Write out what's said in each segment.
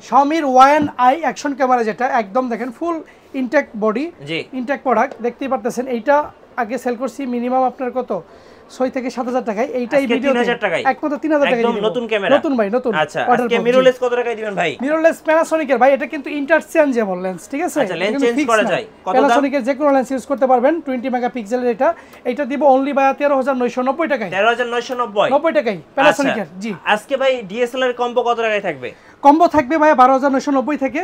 Xiaomi Y9i action camera যেটা একদম দেখেন ফুল ইনটেক বডি ইনটেক প্রোডাক্ট দেখতেই পারতেছেন। এইটা আগে সেল করছি মিনিমাম আপনার কত 6 থেকে 7000 টাকায়। এইটাই ভিডিও 3000 টাকায় একমাত্র 3000 টাকায় একদম নতুন ক্যামেরা নতুন ভাই নতুন। আচ্ছা আজকে মিররলেস কত টাকায় দিবেন ভাই? মিররলেস প্যানাসোনিকের ভাই এটা কিন্তু ইন্টারচেঞ্জেবল লেন্স, ঠিক আছে? আচ্ছা লেন্স চেঞ্জ করা যায়। কত দাম? প্যানাসোনিকের যে কোনো লেন্স ইউজ করতে পারবেন 20 মেগাপিক্সেলের। এটা দিব অনলি ভাই 13990 টাকায়। 13990 টাকায় প্যানাসোনিকের। জি আজকে ভাই ডিএসএলআর কম্বো কত টাকায় থাকবে? কম্বো থাকবে ভাই 12990 থেকে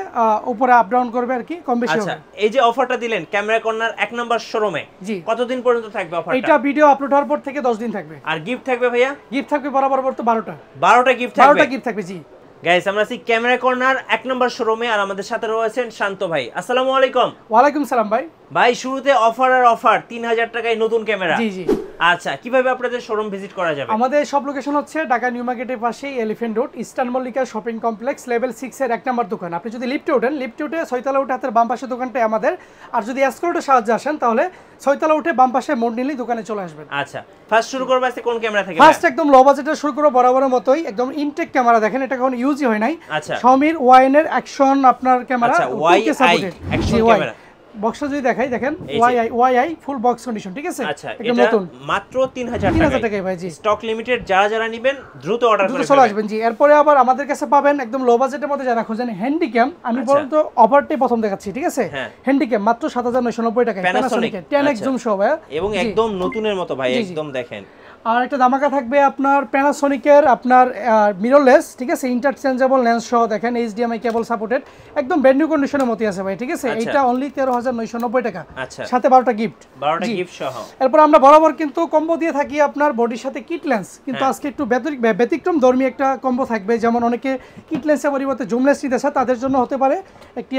উপরে আপ ডাউন করবে আর কি, কম বেশি হবে। আচ্ছা এই যে অফারটা দিলেন ক্যামেরা কর্নার 1 নাম্বার শোরুমে কতদিন পর্যন্ত থাকবে অফারটা? এটা ভিডিও আপলোড হওয়ার পর থেকে 10 দিন থাকবে। আর গিফট থাকবে ভাইয়া? গিফট থাকবে বরাবর তো 12টা গিফট থাকবে। 12টা গিফট থাকবে। জি গাইস আমরা আছি ক্যামেরা কর্নার 1 নাম্বার শোরুমে আর আমাদের সাথে রয়েছেন শান্ত ভাই। আসসালামু আলাইকুম। ওয়ালাইকুম সালাম ভাই। ভাই শুরুতে অফার 3000 টাকায় নতুন ক্যামেরা। জি জি। আচ্ছা কিভাবে আপনাদের শোরুম ভিজিট করা যাবে? আমাদের সব লোকেশন হচ্ছে ঢাকা নিউ মার্কেটের পাশে elephant road eastern Mallika shopping complex level 6 এর 1 নাম্বার দোকান। আপনি যদি লিফটে ওঠেন, লিফটে উঠে 6 তলা উঠে হাতের বাম পাশে দোকানটাই আমাদের। আর যদি এসকলেটর সাহায্যে আসেন তাহলে 6 তলা উঠে বাম পাশে মোড় নিলেই দোকানে চলে আসবেন। আচ্ছা ফার্স্ট শুরু করব আজকে কোন ক্যামেরা থেকে? ফার্স্ট একদম লো বাজেটের শুরু করব বরাবরের মতই একদম ইনটেক ক্যামেরা। দেখেন এটা এখন ইউজই হয় নাই। আচ্ছা Xiaomi Y9 এর অ্যাকশন আপনার ক্যামেরা। আচ্ছা Y9 অ্যাকশন ক্যামেরা। বক্সটা যদি দেখাই দেখেন Y9 ফুল বক্স কন্ডিশন, ঠিক আছে? আচ্ছা একদম এটা নতুন মাত্র 3000 টাকায় ভাই। জি স্টক লিমিটেড যারা নেবেন দ্রুত অর্ডার করে চলে আসবেন। জি এরপরে আবার আমাদের কাছে পাবেন একদম লো বাজেটের মধ্যে যারা খোঁজেন হ্যান্ডিক্যাম। আমি বলতো অফারটাই প্রথম দেখাচ্ছি, ঠিক আছে? হ্যান্ডিক্যাম মাত্র 7990 টাকায় প্যানাসোনিক 10x জুম সহ এবং একদম নতুনের মতো ভাই একদম দেখেন। আর একটা ধামাকা থাকবে আপনার প্যানাসোনিকের আপনার মিররলেস, ঠিক আছে? ইন্টারচেঞ্জেবল লেন্স সহ দেখেন HDMI কেবল সাপোর্টেড একদম ব্র্যান্ড নিউ কন্ডিশনের মতই আছে ভাই, ঠিক আছে? এটা অনলি 13990 টাকা। সাথে 12টা গিফট সহ। এরপর আমরা বরাবর কিন্তু কম্বো দিয়ে থাকি আপনার বডির সাথে কিট লেন্স, কিন্তু আজকে একটু ব্যতিক্রম ধর্মী একটা কম্বো থাকবে। যেমন অনেকে কিট লেন্সের পরিবর্তে জুম লেন্স নিতে চায়, তাদের জন্য হতে পারে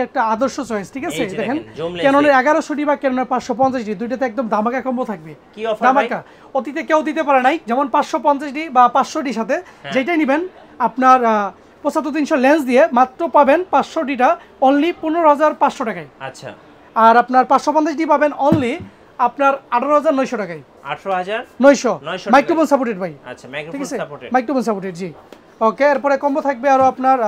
একটা আদর্শ চয়েস, ঠিক আছে? দেখেন ক্যাননের 1100D বা ক্যাননের 550D দুইটাতে একদম ধামাকা কম্বো থাকবে। কি অফার ধামাকা অতীতে কেউ দিতে পারে নাই। যেমন 550D বা 500D সাথে যেটাই নেবেন আপনার 75-300 লেন্স দিয়ে মাত্র পাবেন 500Dটা অনলি 15500 টাকায়। আচ্ছা আর আপনার 550D পাবেন অনলি আপনার 18900 টাকায়। 18900 মাইক্রোফোন সাপোর্টেড ভাই। আচ্ছা মাইক্রোফোন সাপোর্টেড, মাইক্রোফোন সাপোর্টেড। জি ওকে। এরপরে কম্বো থাকবে আরো আপনার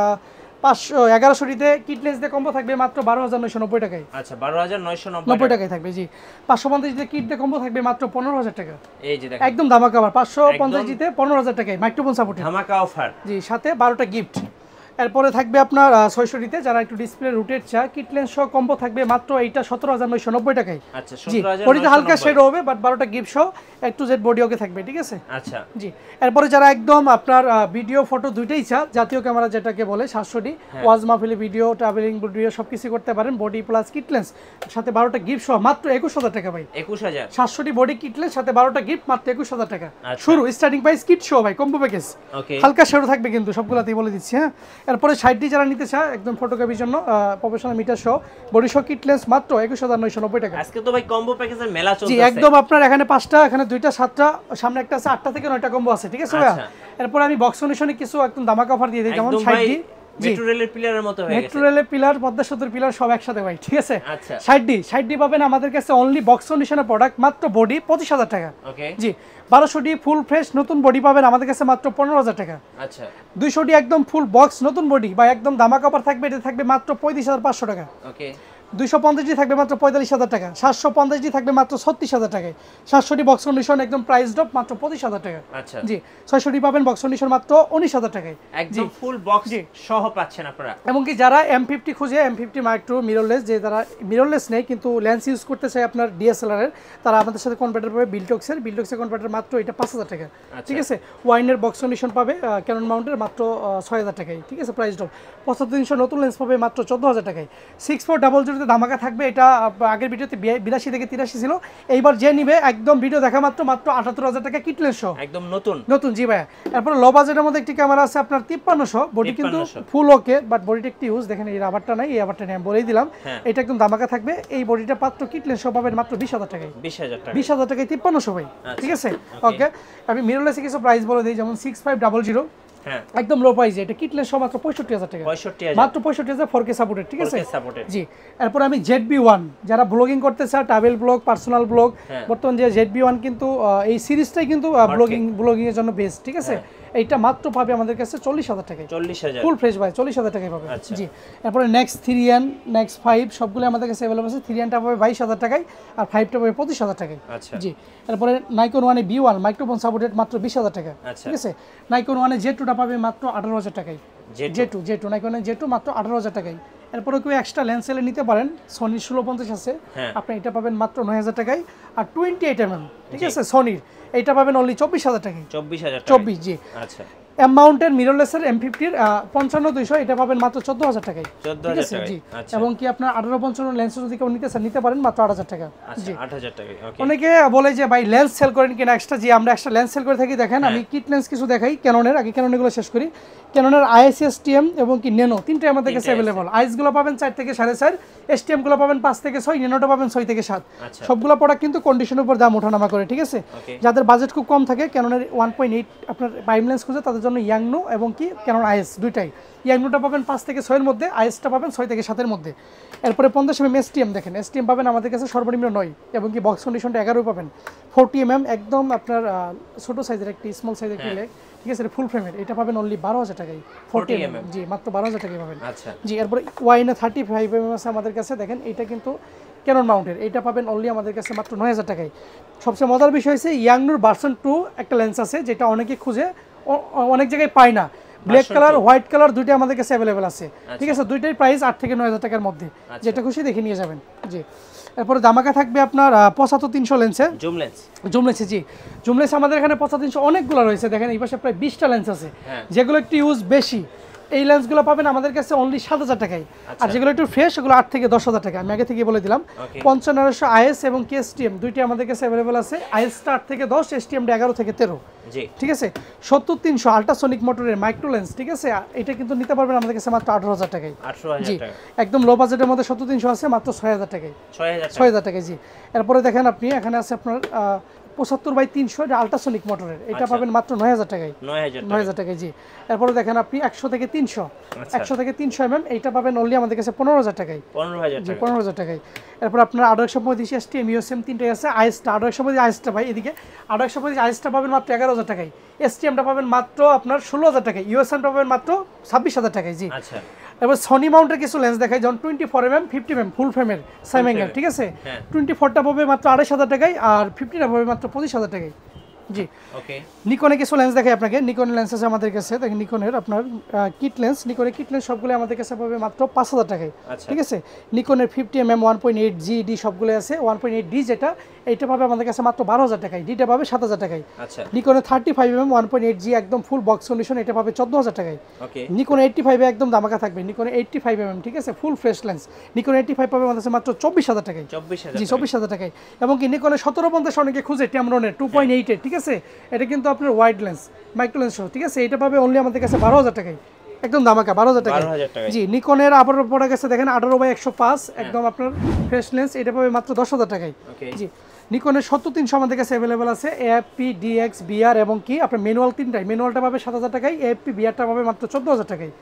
1100Dতে কিট লেন্স দিয়ে কম্বো থাকবে মাত্র 12990 টাকায়। আচ্ছা 12990 টাকায় থাকবে। জি 550Dতে কিট দিয়ে কম্বো থাকবে মাত্র 15000 টাকা। এই যে দেখেন একদম ধামাকা অফার 550Dতে 15000 টাকায় মাইক্রোফোন সাপোর্টেড ধামাকা অফার। জি সাথে 12টা গিফট। এরপরে থাকবে আপনার 600Dতে যারা একটু ডিসপ্লে রুটেড চায় কিট লেন্স সহ কম্বো থাকবে মাত্র এইটা 17990 টাকায়। আচ্ছা 17990 বডিতে হালকা শেড হবে বাট 12টা গিফট সহ একটু জেড বডি ওকে থাকবে, ঠিক আছে? আচ্ছা জি এরপরে যারা একদম আপনার ভিডিও ফটো দুইটাই চা জাতীয় ক্যামেরা যেটাকে বলে 700D ওয়াজ মাহফিলে ভিডিও ট্রাভেলিং ভিডিও সবকিছু করতে পারেন বডি প্লাস কিট লেন্স সাথে 12টা গিফট সহ মাত্র 21000 টাকা ভাই। 21000 700D বডি কিট লেন্স সাথে 12টা গিফট মাত্র 21000 টাকা। শুরু স্টার্টিং প্রাইস কিট সহ ভাই কম্বো প্যাকেজ। হালকা শেড থাকবে কিন্তু সবগুলাতেই বলে দিচ্ছি। হ্যাঁ এরপরে 60D যারা নিতে চায় একদম ফটোগ্রাফির জন্য প্রফেশনাল মিটার সহ বডি সহ কিট লেন্স মাত্র 21990 টাকা। আজকে তো ভাই কম্বো প্যাকেজের মেলা চলছে। জি একদম আপনার এখানে 5টা এখানে 2টা 7টা সামনে একটা আছে 8টা থেকে 9টা কম্বো আছে, ঠিক আছে ভাই? এরপর আমি বক্স কন্ডিশনে কিছু একদম ধামাকা অফার দিয়ে দিই। যেমন 60D মেট্রো রেলের পিলারের মতো হয়ে গেছে। মেট্রো রেলের পিলার পদ্মা সেতুর পিলার সব একসাথে ভাই, ঠিক আছে? 60D পাবেন আমাদের কাছে অনলি বক্স কন্ডিশনের প্রোডাক্ট মাত্র বডি 25000 টাকা। ওকে জি 1200D ফুল ফ্রেশ নতুন বডি পাবেন আমাদের কাছে মাত্র 15000 টাকা। আচ্ছা 200D একদম ফুল বক্স নতুন বডি বা একদম ধামাকা অফার থাকবে, এটা থাকবে মাত্র 35500 টাকা। ওকে 250D থাকবে মাত্র 45000 টাকা। 750D থাকবে মাত্র 36000 টাকায়। 700D বক্স কন্ডিশন একদম প্রাইস ড্রপ মাত্র 25000 টাকা। আচ্ছা জি 600D পাবেন বক্স কন্ডিশন মাত্র 19000 টাকায়। একদম ফুল বক্স সহ পাচ্ছেন আপনারা। এমনকি যারা M50 খুঁজে M50 মাইক্রো মিররলেস, যে যারা মিররলেস নেই কিন্তু লেন্স ইউজ করতে চায় আপনার DSLR এর, তারা আমাদের সাথে কনভার্টার পাবে বিল্টক্সের কনভার্টার মাত্র এটা 5000 টাকা, ঠিক আছে? ওয়াইনের বক্স কন্ডিশন পাবে ক্যানন মাউন্টের মাত্র 6000 টাকায়, ঠিক আছে? প্রাইস ড্রপ 75300 নতুন লেন্স পাবে মাত্র 14000 টাকায়। 6400 তে ধামাকা থাকবে। এটা আগের ভিডিওতে 82 থেকে 83 ছিল। এইবার যে নিবে একদম ভিডিও দেখা মাত্র 78000 টাকা কিট লেন্স সহ একদম নতুন। জি ভাই। এরপর লো বাজেটের মধ্যে একটি ক্যামেরা আছে আপনার 5300 বডি কিন্তু ফুল ওকে বাট বডিটা একটু ইউজ দেখেন। এই রাবারটা নাই, এই রাবারটা আমি বলেই দিলাম। এটা একদম ধামাকা থাকবে। এই বডিটা পাত্র কিট লেন্স সহ পাবেন মাত্র 20000 টাকায়। 20000 টাকায় 5300 ভাই, ঠিক আছে? ওকে আমি মিররলেসে কিছু প্রাইস বলে দিই। যেমন 6500 একদম লো প্রাইসে এটা কিট লেন্স সহ মাত্র 65000 টাকা। মাত্র 65000 4K সাপোর্টেড, ঠিক আছে? জি এরপর আমি ZB1 যারা ব্লগিং করতে চায় ট্রাভেল ব্লগ পার্সোনাল ব্লগ, বর্তমান যে ZB1 কিন্তু এই সিরিজটাই কিন্তু ব্লগিং এর জন্য বেস্ট, ঠিক আছে? এইটা মাত্র পাবে আমাদের কাছে 40,000 টাকায়। 40,000 ফুল ফ্রেশ ভাই 40,000 টাকায় পাবে। আচ্ছা। জি, এরপরে নেক্সট 3N নেক্সট 5 সবগুলো আমাদের কাছে अवेलेबल আছে। 3Nটা পাবে 22,000 টাকায় আর 5টা পাবে 25,000 টাকায়। আচ্ছা। জি, এরপরে নাইকন ওয়ানে B1 মাইক্রোফোন সাপোর্টেড মাত্র 20,000 টাকা। আচ্ছা। ঠিক আছে, নাইকন ওয়ানে Z2টা পাবে মাত্র 18,000 টাকায়। Z2 নাইকনের Z2 মাত্র 18,000 টাকায়। এরপরে কেউ এক্সট্রা লেন্স এলে নিতে পারেন, সোনির 1650 আছে, আপনি এটা পাবেন মাত্র 9,000 টাকায়। আর 28mm ঠিক আছে সোনির, এইটা পাবেন অনলি 24,000 টাকায়। 24,000 টাকা। 24 জি। আচ্ছা। এম মাউন্টের মিররলেসের M50 55-200 এটা পাবেন মাত্র 14,000 টাকায়। 14,000 টাকায়। জি, আচ্ছা। এবং কি আপনার 18-55 লেন্স যদি কেউ নিতে চান নিতে পারেন মাত্র 8,000 টাকা। আচ্ছা 8,000 টাকায়। ওকে। অনেকে বলে যে ভাই লেন্স সেল করেন কিনা এক্সট্রা, জি আমরা এক্সট্রা লেন্স সেল করে থাকি। দেখেন আমি কিট লেন্স কিছু দেখাই ক্যাননের, আগে ক্যাননগুলো শেষ করি। ক্যাননের IS STM এবং কি ন্যানো তিনটাই আমাদের কাছে अवेलेबल। আইস গুলো পাবেন 4 থেকে 4.5, STM গুলো পাবেন 5 থেকে 6, ন্যানোটা পাবেন 6 থেকে 7। সবগুলো প্রোডাক্ট কিন্তু কন্ডিশনের উপর দাম ওঠানামা করে। ঠিক আছে, যাদের বাজেট খুব কম থাকে ক্যাননের 1.8 আপনার প্রাইম লেন্স খুঁজে তাদের জন্য ইয়াংনো এবং কি ক্যানন IS দুইটাই। ইয়াংনোটা পাবেন 5 থেকে 6 এর মধ্যে, ISটা পাবেন 6 থেকে 7 এর মধ্যে। এরপরে 50mm STM দেখেন, STM পাবেন আমাদের কাছে সর্বনিম্ন 9 এবং কি বক্স কন্ডিশনটা 11 পাবেন। 40mm একদম আপনার ছোট সাইজের একটি স্মল সাইজের একটি লেগ, ঠিক আছে, ফুল ফ্রেমের, এটা পাবেন অনলি 12,000 টাকায়। 40mm জি মাত্র 12,000 টাকায় পাবেন। আচ্ছা। জি, এরপরে ওয়াইনে 35mm আছে আমাদের কাছে, দেখেন এটা কিন্তু ক্যানন মাউন্টের, এটা পাবেন অনলি আমাদের কাছে মাত্র 9,000 টাকায়। সবচেয়ে মজার বিষয় হচ্ছে ইয়াংনুর ভার্সন 2 একটা লেন্স আছে যেটা অনেকে খুঁজে অনেক জায়গায় পায় না। ব্ল্যাক কালার হোয়াইট কালার দুইটা আমাদের কাছে अवेलेबल আছে। ঠিক আছে, দুইটাই প্রাইস 8 থেকে 9,000 টাকার মধ্যে, যেটা খুশি দেখে নিয়ে যাবেন। জি, এরপরে দামাকা থাকবে আপনার 75-300 লেন্সে জুম লেন্স। জি, জুম লেন্স আমাদের এখানে 75-300 অনেকগুলো রয়েছে। দেখেন এই পাশে প্রায় 20টা লেন্স আছে, যেগুলো একটু ইউজ বেশি। এই লেন্সগুলো পাবেন আমাদের কাছে অনলি 7,000 টাকায়। আর যেগুলো একটু ফ্রেশ সেগুলো 8 থেকে 10,000 টাকা। আমি আগে থেকে বলে দিলাম। 5500 IS এবং STM দুইটি আমাদের কাছে अवेलेबल আছে। ISটা 8 থেকে 10, STMটা 11 থেকে 13। জি, ঠিক আছে। 70-300 আল্ট্রাসনিক মোটরের মাইক্রো লেন্স, ঠিক আছে, এটা কিন্তু নিতে পারবেন আমাদের কাছে মাত্র 18,000 টাকায়। 18,000 টাকা। একদম লো বাজেটের মধ্যে 70-300 আছে মাত্র 6,000 টাকায়। 6,000 টাকায়। জি, এরপরে দেখেন আপনি এখানে আছে আপনার 75/300 এটা আল্ট্রাসনিক মোটরের, এটা পাবেন মাত্র 9,000 টাকায়। 9,000 টাকায়। জি, এরপরে দেখেন আপনি 100 থেকে 300 এইটা পাবেন অনলি আমাদের কাছে 15,000 টাকায়। 15,000 টাকায়। এরপর আপনার 835 STM USM তিনটাই আছে। ISটা 835 ISটা ভাই এদিকে 835 ISটা পাবেন মাত্র 11,000 টাকায়। STMটা পাবেন মাত্র আপনার 16,000 টাকায়। USMটা পাবেন মাত্র 26,000 টাকায়। জি, আচ্ছা। এবার সনি মাউন্টের কিছু লেন্স দেখাই, যেমন 24mm 50mm ফুল ফ্রেমের সাইম অ্যাঙ্গেল, ঠিক আছে। 24টা পাবে মাত্র 2,500 টাকায় আর 50টা পাবে মাত্র 25,000 টাকায়। জি, ওকে। নিকনে কিছু লেন্স দেখাই আপনাকে। নিকনের লেন্স আছে আমাদের কাছে, দেখেন নিকনের আপনার কিট লেন্স, নিকনের কিট লেন্স সবগুলো আমাদের কাছে পাবে মাত্র 5,000 টাকায়। ঠিক আছে, নিকনের 50mm 1.8G D সবগুলো আছে। 1.8D যেটা এইটা পাবে আমাদের কাছে মাত্র 12,000 টাকায়। ডিটা পাবে 7,000 টাকায়। আচ্ছা, নিকনের 35mm 1.8G একদম ফুল বক্স কন্ডিশন, এটা পাবে 14,000 টাকায়। ওকে, নিকন 85 একদম দামাকা থাকবে। নিকন 85mm, ঠিক আছে, ফুল ফ্রেশ লেন্স। নিকন 85 পাবে আমাদের কাছে মাত্র 24,000 টাকায়। জি, 24,000 টাকায়। এবং কি নিকনের 1750 অনেকে খুঁজে ট্যামরনের 2.8 এর, ঠিক আছে, এটা কিন্তু আপনার ওয়াইড লেন্স মাইক্রো লেন্স সহ, ঠিক আছে, এটা পাবে অনলি আমাদের কাছে 12,000 টাকায়। একদম দামাকা 12,000 টাকা। জি, নিকনের আবার পড়ে গেছে দেখেন 18/105 একদম আপনার ফ্রেশ লেন্স, এটা পাবে মাত্র 10,000 টাকায়। জি, নিকনের 70-300 আমাদের কাছে अवेलेबल আছে। AFP DX BR এবং কি আপনার ম্যানুয়াল তিনটাই। ম্যানুয়ালটা পাবে 7,000 টাকায়, AFP BRটা পাবে মাত্র 14,000 টাকায়।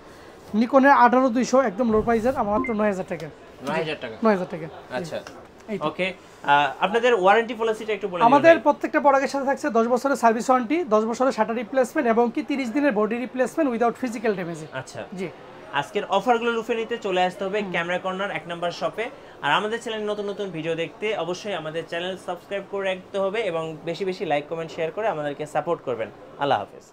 নিকনের 18-200 একদম লো প্রাইসের মাত্র 9,000 টাকা। 9,000 টাকা। আচ্ছা, ওকে। আপনাদের ওয়ারেন্টি পলিসিটা একটু বলে দিন। আমাদের প্রত্যেকটা প্রোডাক্টের সাথে থাকছে 10 বছরের সার্ভিস ওয়ারেন্টি, 10 বছরের শাটার রিপ্লেসমেন্ট এবং কি 30 দিনের body replacement without physical damage. আচ্ছা, জি। আজকের অফারগুলো লুফে নিতে চলে আসতে হবে ক্যামেরা কর্নার 1 নম্বর শপে। আর আমাদের চ্যানেলে নতুন নতুন ভিডিও দেখতে অবশ্যই আমাদের চ্যানেল সাবস্ক্রাইব করে রাখতে হবে এবং বেশি বেশি লাইক কমেন্ট শেয়ার করে আমাদেরকে সাপোর্ট করবেন। আল্লাহ হাফেজ।